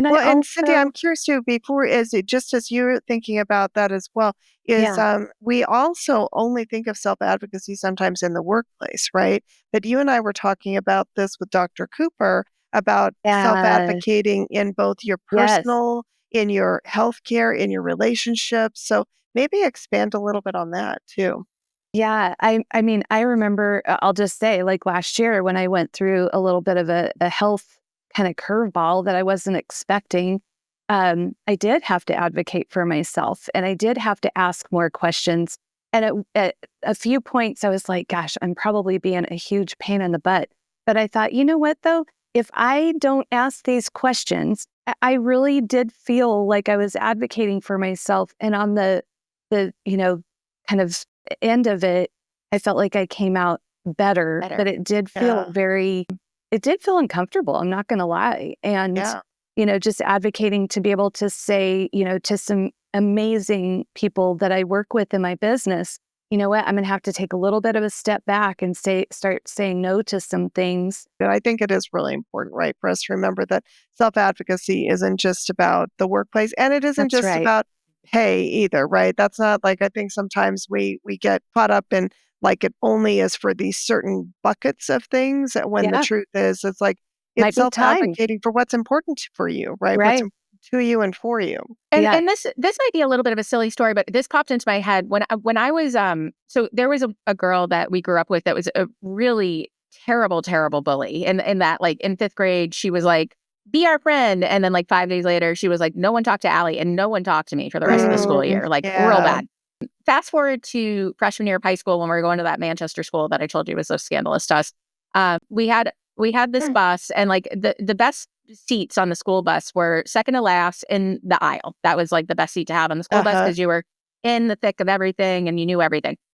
And I Well, and Cindy, also, I'm curious too, before, just as you're thinking about that as well, is yeah, we also only think of self-advocacy sometimes in the workplace, right? But you and I were talking about this with Dr. Cooper about yeah, self-advocating in both your yes. personal, in your healthcare, in your relationships. So maybe expand a little bit on that too. Yeah, I mean, I remember, I'll just say, like last year when I went through a little bit of a health kind of curveball that I wasn't expecting, I did have to advocate for myself and I did have to ask more questions. And at a few points, I was like, gosh, I'm probably being a huge pain in the butt. But I thought, you know what, though? If I don't ask these questions, I really did feel like I was advocating for myself. And on the kind of end of it, I felt like I came out better, but Better. Yeah. it did feel uncomfortable. I'm not going to lie. And, Yeah. just advocating to be able to say, to some amazing people that I work with in my business, you know what, I'm going to have to take a little bit of a step back and start saying no to some things. And I think it is really important, right, for us to remember that self-advocacy isn't just about the workplace, and it isn't That's just right. about pay either, right? That's not like I think sometimes we get caught up in like it only is for these certain buckets of things when the Yeah. truth is it's like it's Might be time. self-advocating for what's important for you, right? What's Right. important to you and for you. Yeah. And this might be a little bit of a silly story, but this popped into my head when I was so there was a girl that we grew up with that was a really terrible bully. And in that, like, in 5th grade, she was like, be our friend. And then like 5 days later, she was like, no one talked to Allie and no one talked to me for the rest of the school Mm, year. Like, real Yeah. bad. Fast forward to freshman year of high school when we were going to that Manchester school that I told you was so scandalous to us. We had this bus, and like the best seats on the school bus were second to last in the aisle. That was like the best seat to have on the school bus Uh-huh. because you were in the thick of everything and you knew everything.